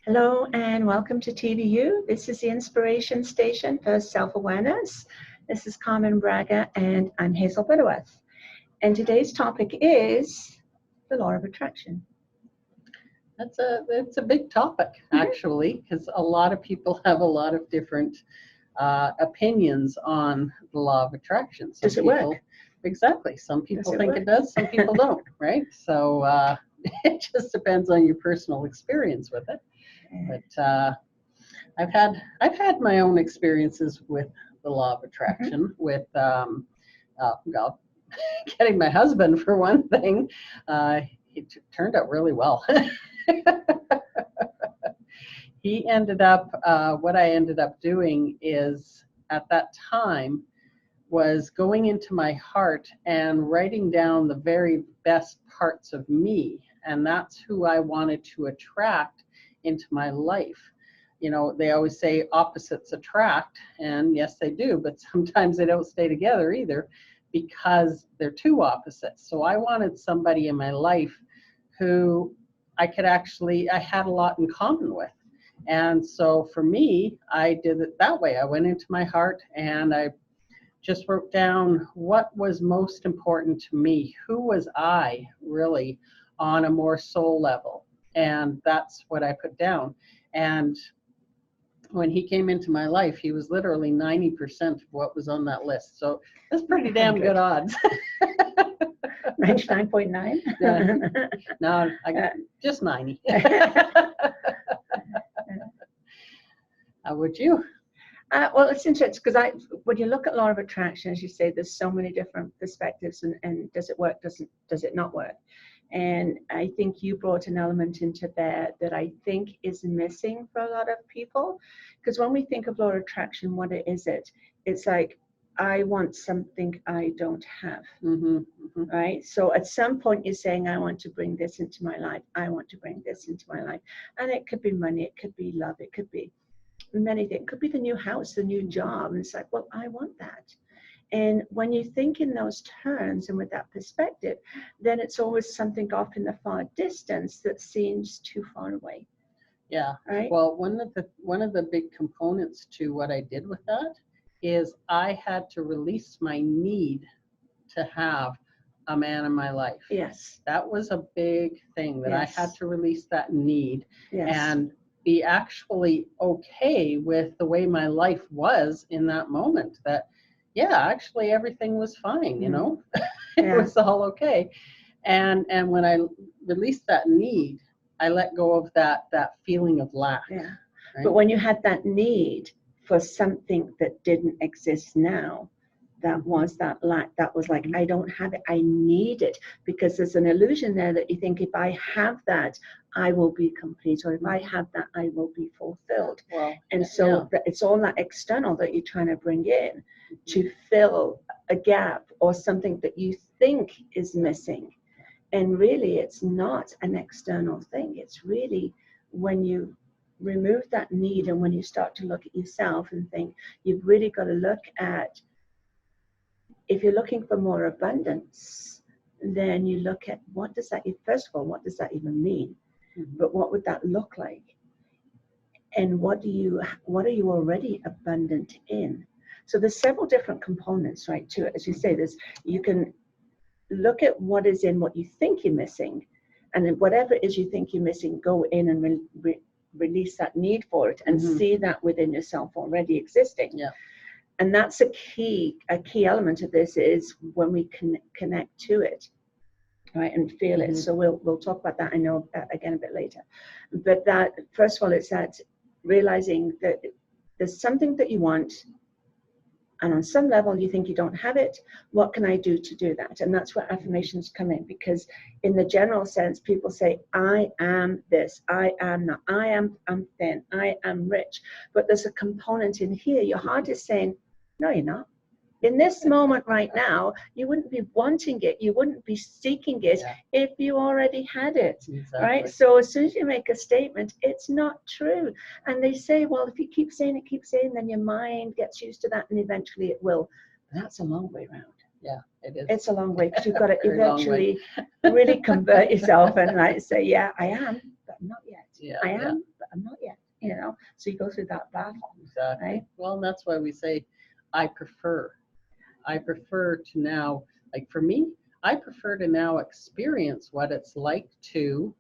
Hello and welcome to TVU. This is the inspiration station for self-awareness. This is Carmen Braga and I'm Hazel Butterworth. And today's topic is the law of attraction. It's a big topic, actually, because a lot of people have a lot of different opinions on the law of attraction. Does it work? Exactly. Some people think work? it does, some people don't, right? So it just depends on your personal experience with it. But I've had my own experiences with the law of attraction, with well, getting my husband for one thing. It turned out really well. He ended up, what I ended up doing is, at that time, was going into my heart and writing down the very best parts of me. And that's who I wanted to attract into my life. You know, they always say opposites attract, and yes, they do, but sometimes they don't stay together either because they're two opposites. So I wanted somebody in my life who I had a lot in common with. And so for me, I did it that way. I went into my heart and I just wrote down what was most important to me. Who was I really on a more soul level? And that's what I put down. And when he came into my life, he was literally 90% of what was on that list. So that's pretty damn good odds. 99.9? No, I got just 90. How would you? Well, it's interesting because when you look at law of attraction, as you say, there's so many different perspectives and does it work, does it not work? And I think you brought an element into there that I think is missing for a lot of people. Because when we think of law of attraction, what is it? It's like, I want something I don't have, right? So at some point you're saying, I want to bring this into my life. I want to bring this into my life. And it could be money, it could be love, it could be many things. It could be the new house, the new job. And it's like, well, I want that. And when you think in those terms and with that perspective, then it's always something off in the far distance that seems too far away. Yeah. Right. Well, one of the big components to what I did with that is I had to release my need to have a man in my life. Yes. That was a big thing that Yes. I had to release that need. Yes. And be actually okay with the way my life was in that moment. That, yeah, actually everything was fine, you know, it was all okay. And when I released that need, I let go of that feeling of lack. Yeah. Right? But when you had that need for something that didn't exist now, that was that lack, that was like, I don't have it, I need it, because there's an illusion there that you think if I have that, I will be complete, or if I have that, I will be fulfilled. Well, and so it's all that external that you're trying to bring in to fill a gap or something that you think is missing. And really, it's not an external thing. It's really when you remove that need and when you start to look at yourself and think, you've really got to look at, if you're looking for more abundance, then you look at what does that, first of all, what does that even mean? But what would that look like? And what are you already abundant in? So there's several different components, right, to it. As you say, you can look at what is in what you think you're missing, and then whatever it is you think you're missing, go in and release that need for it and see that within yourself already existing. Yeah. And that's a key element of this, is when we can connect to it, right, and feel it. So we'll talk about that, I know, again a bit later. But that, first of all, it's that realizing that there's something that you want, and on some level you think you don't have it. What can I do to do that? And that's where affirmations come in, because in the general sense, people say, I am this, I am not, I'm thin, I am rich. But there's a component in here, your heart is saying, no, you're not. In this moment right now, you wouldn't be wanting it, you wouldn't be seeking it if you already had it. Exactly. Right? So as soon as you make a statement, it's not true. And they say, well, if you keep saying it, then your mind gets used to that and eventually it will. But that's a long way around. Yeah, it is. It's a long way, because you've got to eventually really convert yourself and like say, yeah, I am, but I'm not yet. I am, but I'm not yet. So you go through that battle. Exactly. Right? Well, that's why we say, I prefer to now, like for me, I prefer to now experience what it's like to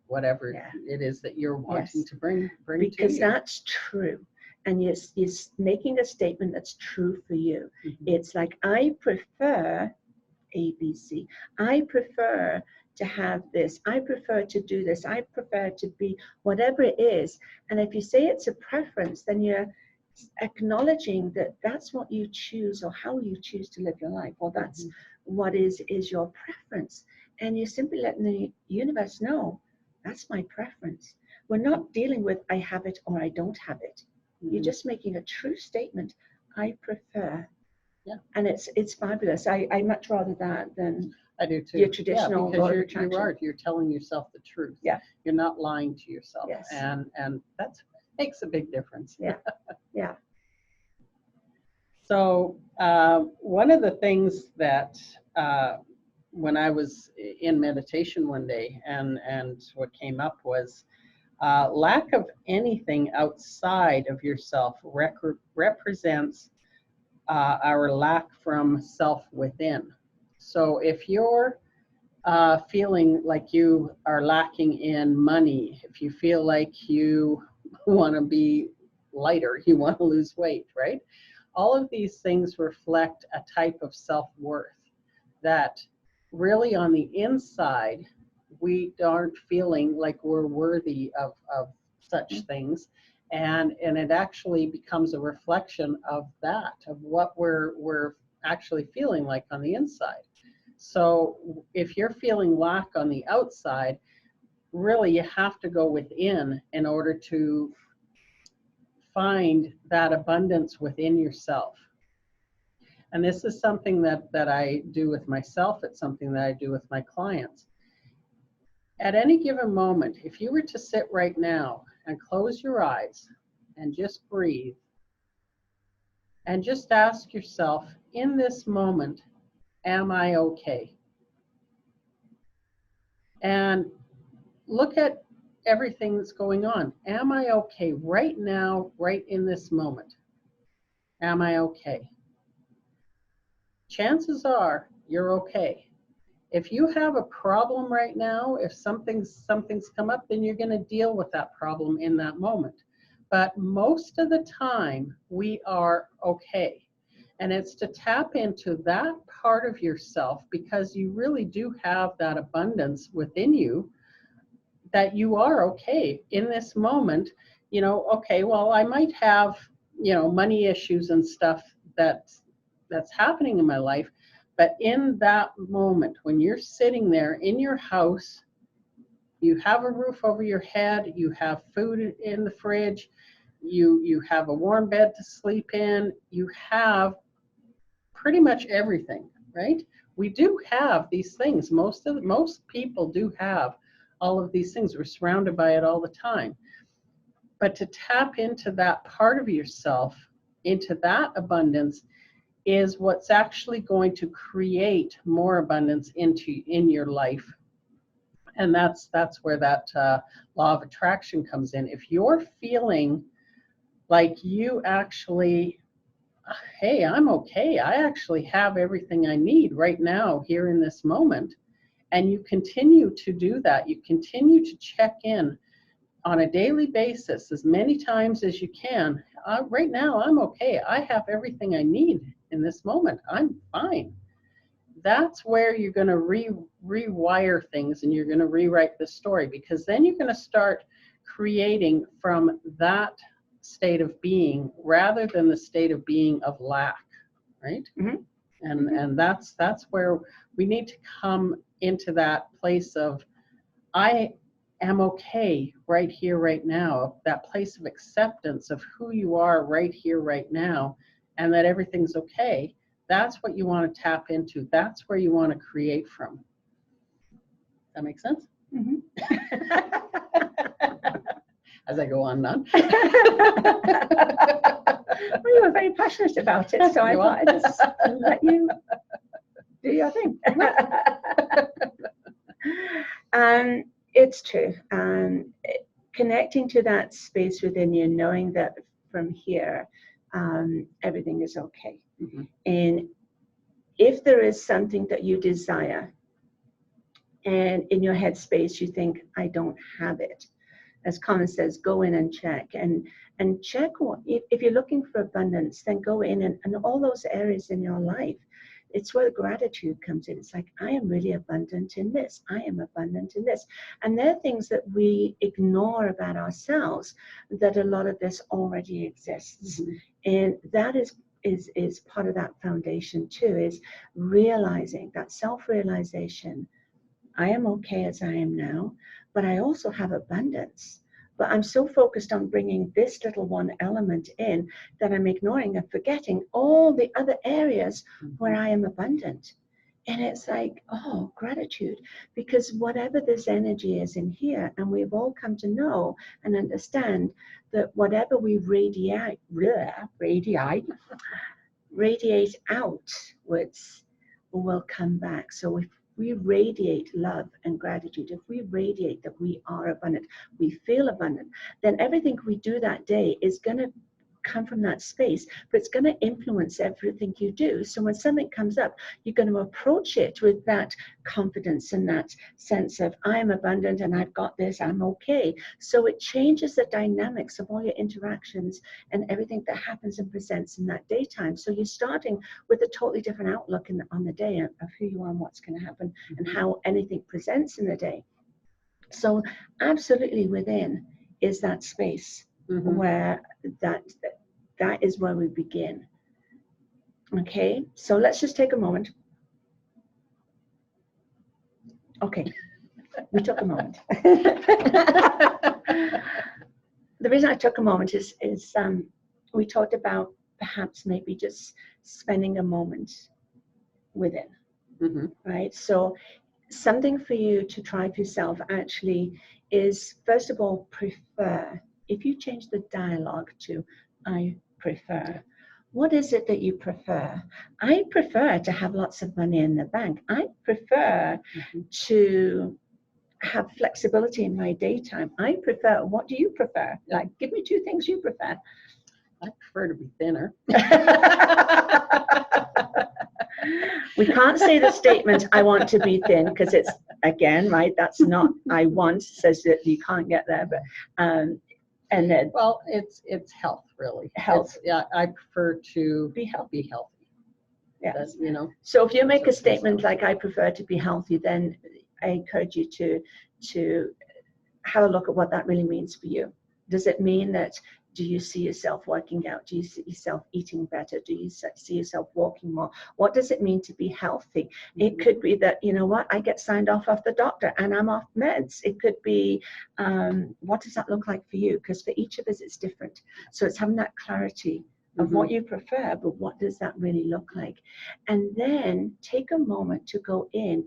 whatever it is that you're wanting to bring because to you. that's true. And you're making a statement that's true for you. It's like, I prefer ABC. I prefer to have this. I prefer to do this. I prefer to be whatever it is. And if you say it's a preference, then you're acknowledging that that's what you choose, or how you choose to live your life, or that's what is your preference. And you're simply letting the universe know, that's my preference. We're not dealing with I have it or I don't have it. You're just making a true statement. I prefer. Yeah. And it's fabulous. I much rather that than I do too. your traditional because you're telling yourself the truth. Yeah. You're not lying to yourself. Yes. And that makes a big difference. Yeah. Yeah. So one of the things that when I was in meditation one day, and what came up was lack of anything outside of yourself represents our lack from self within. So if you're feeling like you are lacking in money, if you feel like you want to be lighter, you want to lose weight, right? All of these things reflect a type of self-worth that really on the inside, we aren't feeling like we're worthy of such things. And it actually becomes a reflection of that, of what we're actually feeling like on the inside. So if you're feeling lack on the outside, really you have to go within in order to find that abundance within yourself. And this is something that I do with myself. It's something that I do with my clients. At any given moment, if you were to sit right now and close your eyes and just breathe and just ask yourself, in this moment, am I okay? And look at everything that's going on. Am I okay right now, right in this moment? Am I okay? Chances are you're okay. If you have a problem right now, if something's come up, then you're going to deal with that problem in that moment. But most of the time, we are okay. And it's to tap into that part of yourself, because you really do have that abundance within you, that you are okay in this moment. Okay, well, I might have, money issues and stuff that's happening in my life. But in that moment, when you're sitting there in your house, you have a roof over your head, you have food in the fridge, you have a warm bed to sleep in, you have pretty much everything, right? We do have these things. Most people do have all of these things. We're surrounded by it all the time. But to tap into that part of yourself, into that abundance, is what's actually going to create more abundance in your life. And that's where that law of attraction comes in. If you're feeling like you actually, hey, I'm okay, I actually have everything I need right now here in this moment, and you continue to do that, you continue to check in on a daily basis as many times as you can. Right now, I'm okay. I have everything I need in this moment. I'm fine. That's where you're going to rewire things, and you're going to rewrite the story, because then you're going to start creating from that state of being rather than the state of being of lack, right? And that's where we need to come into that place of, I am okay right here, right now, that place of acceptance of who you are right here, right now, and that everything's okay. That's what you want to tap into. That's where you want to create from. That makes sense? As I go on and on. Well, you were very passionate about it, so I thought I'd just let you do your thing. It's true. connecting to that space within you, knowing that from here, everything is okay. Mm-hmm. And if there is something that you desire, and in your headspace you think, I don't have it, as Carmen says, go in and check. And check what, if you're looking for abundance, then go in and all those areas in your life. It's where gratitude comes in. It's like, I am really abundant in this. I am abundant in this. And there are things that we ignore about ourselves, that a lot of this already exists. Mm-hmm. And that is part of that foundation too, is realizing that self-realization. I am okay as I am now, but I also have abundance. But I'm so focused on bringing this little one element in that I'm ignoring and forgetting all the other areas where I am abundant. And it's like, oh, gratitude, because whatever this energy is in here, and we've all come to know and understand that whatever we radiate outwards will come back. So if we radiate love and gratitude, if we radiate that we are abundant, we feel abundant, then everything we do that day is going to come from that space, but it's going to influence everything you do. So when something comes up, you're going to approach it with that confidence and that sense of, I am abundant and I've got this, I'm okay. So it changes the dynamics of all your interactions and everything that happens and presents in that daytime. So you're starting with a totally different outlook on the day of who you are and what's going to happen and how anything presents in the day. So absolutely within is that space. Mm-hmm. Where that is where we begin. Okay, so let's just take a moment. Okay, we took a moment. The reason I took a moment is we talked about perhaps maybe just spending a moment within, mm-hmm. Right? So something for you to try for yourself actually is, first of all, prefer. If you change the dialogue to I prefer, what is it that you prefer? I prefer to have lots of money in the bank. I prefer mm-hmm. to have flexibility in my daytime. I prefer, what do you prefer? Like, give me 2 things you prefer. I prefer to be thinner. We can't say the statement, I want to be thin, because it's, again, right, that's not, I want, says that you can't get there, but and then, well, it's health, really. Health. Yeah, I prefer to be healthy. Yeah. You know. So if you make a statement like I prefer to be healthy, then I encourage you to have a look at what that really means for you. Does it mean that, do you see yourself working out? Do you see yourself eating better? Do you see yourself walking more? What does it mean to be healthy? Mm-hmm. It could be that, you know what, I get signed off the doctor and I'm off meds. It could be, what does that look like for you? Because for each of us, it's different. So it's having that clarity of mm-hmm. what you prefer, but what does that really look like? And then take a moment to go in.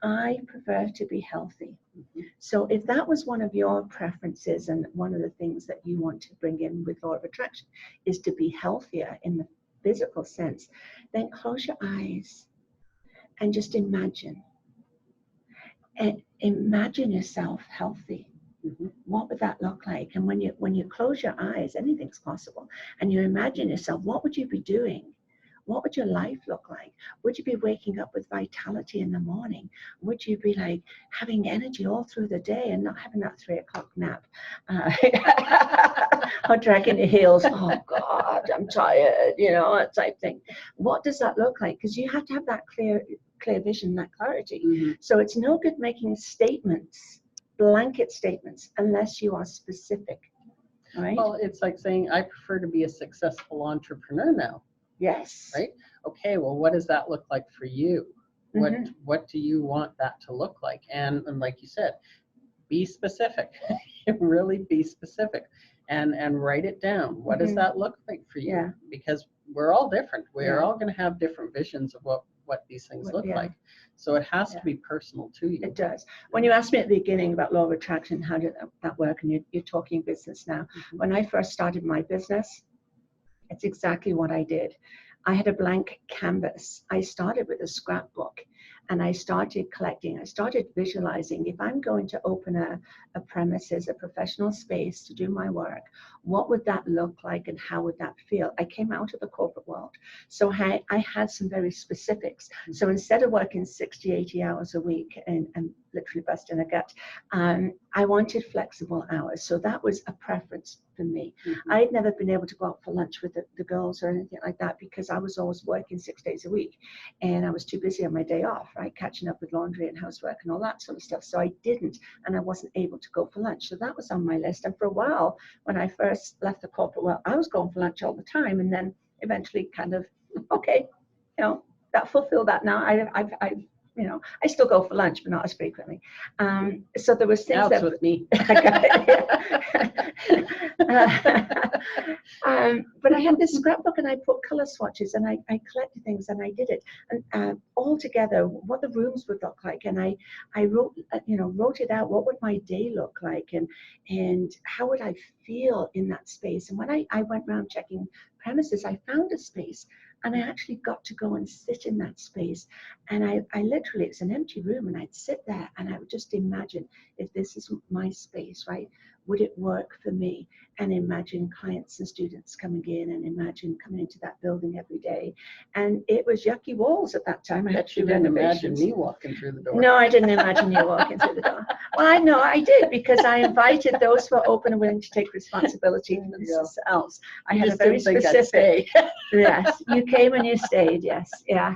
I prefer to be healthy. Mm-hmm. So if that was one of your preferences and one of the things that you want to bring in with Law of Attraction is to be healthier in the physical sense, then close your eyes and just imagine. And imagine yourself healthy. Mm-hmm. What would that look like? And when you close your eyes, anything's possible. And you imagine yourself, what would you be doing? What would your life look like? Would you be waking up with vitality in the morning? Would you be like having energy all through the day and not having that 3 o'clock nap? Or dragging your heels, oh God, I'm tired, you know, that type thing. What does that look like? Because you have to have that clear vision, that clarity. Mm-hmm. So it's no good making statements, blanket statements, unless you are specific, right? Well, it's like saying, I prefer to be a successful entrepreneur now. Yes. Right? Okay, well, what does that look like for you? Mm-hmm. What do you want that to look like? And like you said, be specific. Really be specific and write it down. What mm-hmm. does that look like for you? Yeah. Because we're all different. We're all going to have different visions of what these things look like. So it has to be personal to you. It does. When you asked me at the beginning about Law of Attraction, how did that work? And you're talking business now. Mm-hmm. When I first started my business, it's exactly what I did. I had a blank canvas. I started with a scrapbook And I started collecting, I started visualizing, if I'm going to open a premises, a professional space to do my work, what would that look like and how would that feel? I came out of the corporate world. So I had some very specifics. So instead of working 60, 80 hours a week and literally busting a gut, I wanted flexible hours. So that was a preference for me. I'd never been able to go out for lunch with the girls or anything like that because I was always working 6 days a week and I was too busy on my day off, right? Catching up with laundry and housework and all that sort of stuff. So I didn't, and I wasn't able to go for lunch. So that was on my list. And for a while, when I first left the corporate world, I was going for lunch all the time, and then eventually kind of, okay, that fulfilled that now. I still go for lunch, but not as frequently. So there was things that with me. But I had this scrapbook and I put color swatches and I collected things and I did it. And all together, what the rooms would look like. And I wrote it out. What would my day look like? And how would I feel in that space? And when I went around checking premises, I found a space. And I actually got to go and sit in that space. And I literally, it's an empty room, and I'd sit there and I would just imagine, if this is my space, right, would it work for me? And imagine clients and students coming in and imagine coming into that building every day. And it was yucky walls at that time. I had to do renovations. Imagine me walking through the door. No, I didn't imagine you walking through the door. Well, I know I did, because I invited those who are open and willing to take responsibility for themselves. I had a very specific. Yes, you came and you stayed. Yes, yeah.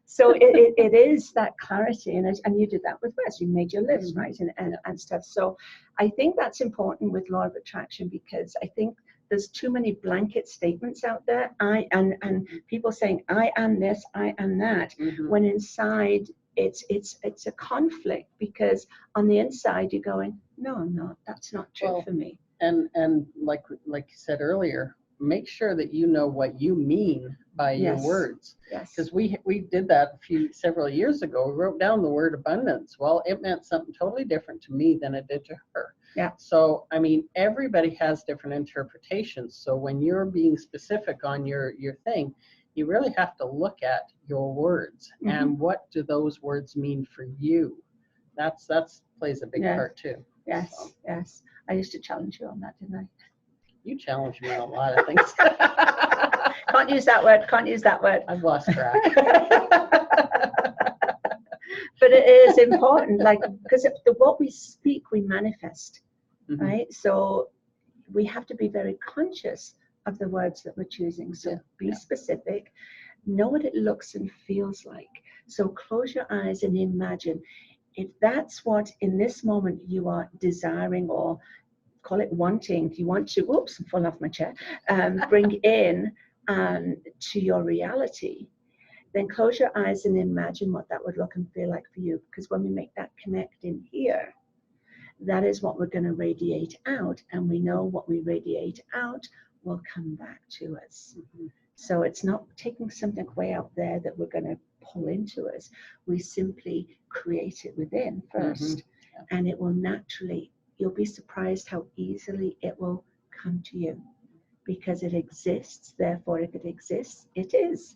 So it is that clarity, and you did that with Wes. You made your list, right, and stuff. So I think that's important with law of attraction, because I think there's too many blanket statements out there. And people saying I am this, I am that, when inside it's a conflict, because on the inside you're going, no, I'm not. That's not true for me. And like you said earlier, make sure that you know what you mean by your words. Yes. Because we did that several years ago. We wrote down the word abundance. Well, it meant something totally different to me than it did to her. Yeah. So, I mean, everybody has different interpretations. So when you're being specific on your thing, you really have to look at your words and what do those words mean for you. That's plays a big part too. Yes, yes. I used to challenge you on that, didn't I? You challenge me on a lot of things. Can't use that word. I've lost track. But it is important, because what we speak, we manifest, right? So we have to be very conscious of the words that we're choosing. So be specific, know what it looks and feels like. So close your eyes and imagine, if that's what in this moment you are desiring, or call it wanting, if you want to, whoops, I'm falling off my chair, bring in to your reality, then close your eyes and imagine what that would look and feel like for you. Because when we make that connect in here, that is what we're going to radiate out. And we know what we radiate out will come back to us. So it's not taking something way out there that we're going to pull into us. We simply create it within first, and it will naturally, you'll be surprised how easily it will come to you, because it exists. Therefore, if it exists, it is,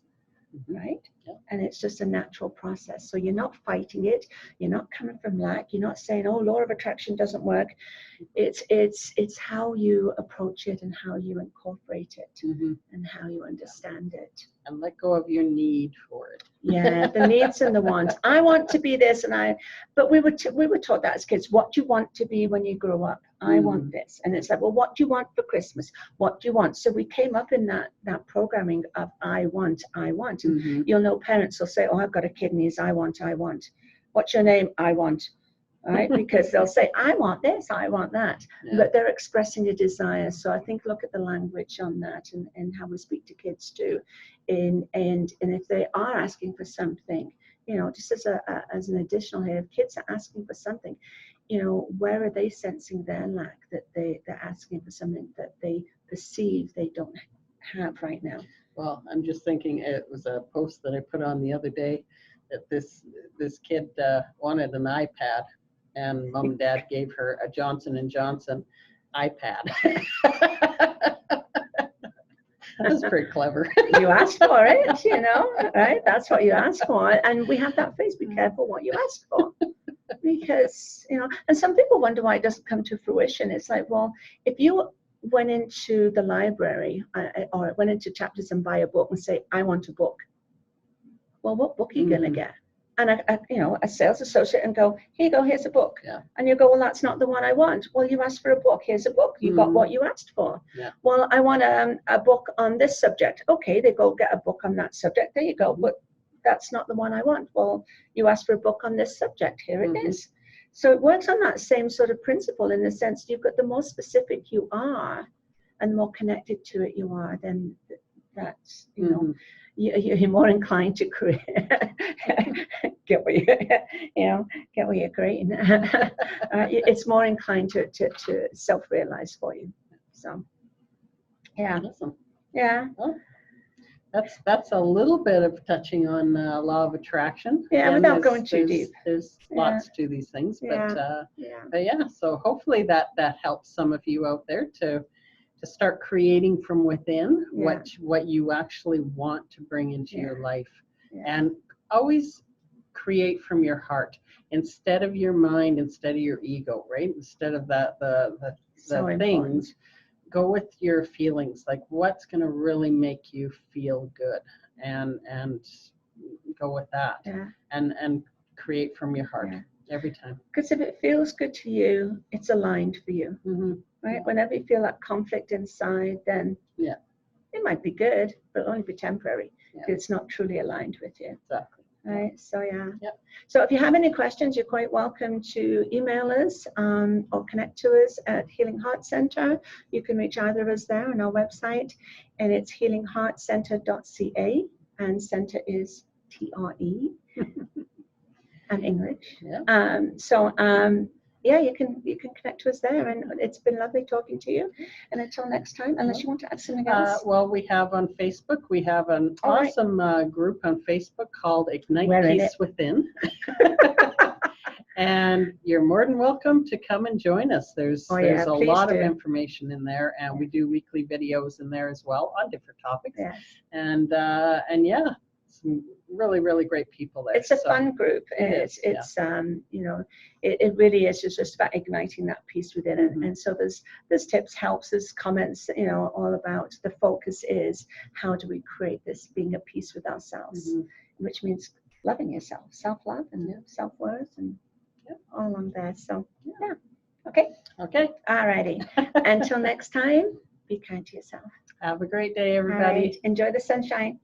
right? And it's just a natural process. So you're not fighting it. You're not coming from lack. You're not saying, oh, law of attraction doesn't work. It's how you approach it and how you incorporate it and how you understand it. And let go of your need for it. Yeah, the needs and the wants. I want to be this, but we were taught that as kids. What do you want to be when you grow up? I want this. And it's like, well, what do you want for Christmas? What do you want? So we came up in that programming of I want. And you'll know parents will say, oh, I've got a kid and he's I want. What's your name? I want. Right? Because they'll say, I want this, I want that. But they're expressing a desire. So I think look at the language on that and how we speak to kids too. And if they are asking for something, just as an additional here, if kids are asking for something, where are they sensing their lack, that they're asking for something that they perceive they don't have right now? Well, I'm just thinking, it was a post that I put on the other day that this kid wanted an iPad, and mom and dad gave her a Johnson & Johnson iPad. That's pretty clever. You asked for it, you know, right? That's what you asked for. And we have that phrase, be careful what you ask for. Because, you know, and some people wonder why it doesn't come to fruition. It's like, well, if you went into the library or went into Chapters and buy a book and say, I want a book. Well, what book are you going to get? And you know, a sales associate and go, here you go, here's a book. Yeah. And you go, well, that's not the one I want. Well, you asked for a book. Here's a book. You got what you asked for. Yeah. Well, I want a book on this subject. Okay, they go get a book on that subject. There you go. But that's not the one I want. Well, you asked for a book on this subject. Here it is. So it works on that same sort of principle in the sense you've got the more specific you are and the more connected to it you are, then that's, you know, you're more inclined to create, get what you're creating. It's more inclined to self-realize for you. So, yeah. Awesome. Yeah. Well, that's a little bit of touching on law of attraction. Yeah, and without going too deep. There's lots to these things, but yeah. So hopefully that helps some of you out there to start creating from within what you actually want to bring into your life, and always create from your heart instead of your mind, instead of your ego, right? Instead of the things. Go with your feelings, like what's going to really make you feel good, and go with that, and create from your heart every time. Because if it feels good to you, it's aligned for you, right? Whenever you feel that conflict inside, then it might be good, but it'll only be temporary if it's not truly aligned with you. Exactly. Right. So So if you have any questions, you're quite welcome to email us or connect to us at Healing Heart Center. You can reach either of us there on our website, and it's healingheartcenter.ca, and center is TRE. I'm English. You can connect to us there, and it's been lovely talking to you. And until next time, unless you want to add something else. Well, we have on Facebook, we have an awesome group on Facebook called Ignite Peace Within. And you're more than welcome to come and join us. There's a lot of information in there, and we do weekly videos in there as well on different topics. Yes. And some really, really great people there. It's a fun group, and it's you know, it really is just about igniting that peace within it. And so there's tips, helps, there's comments, you know, all about the focus is how do we create this being at peace with ourselves, which means loving yourself, self-love and self-worth, and all along there. So okay, alrighty. Until next time, be kind to yourself. Have a great day, everybody. Right. Enjoy the sunshine.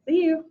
See you.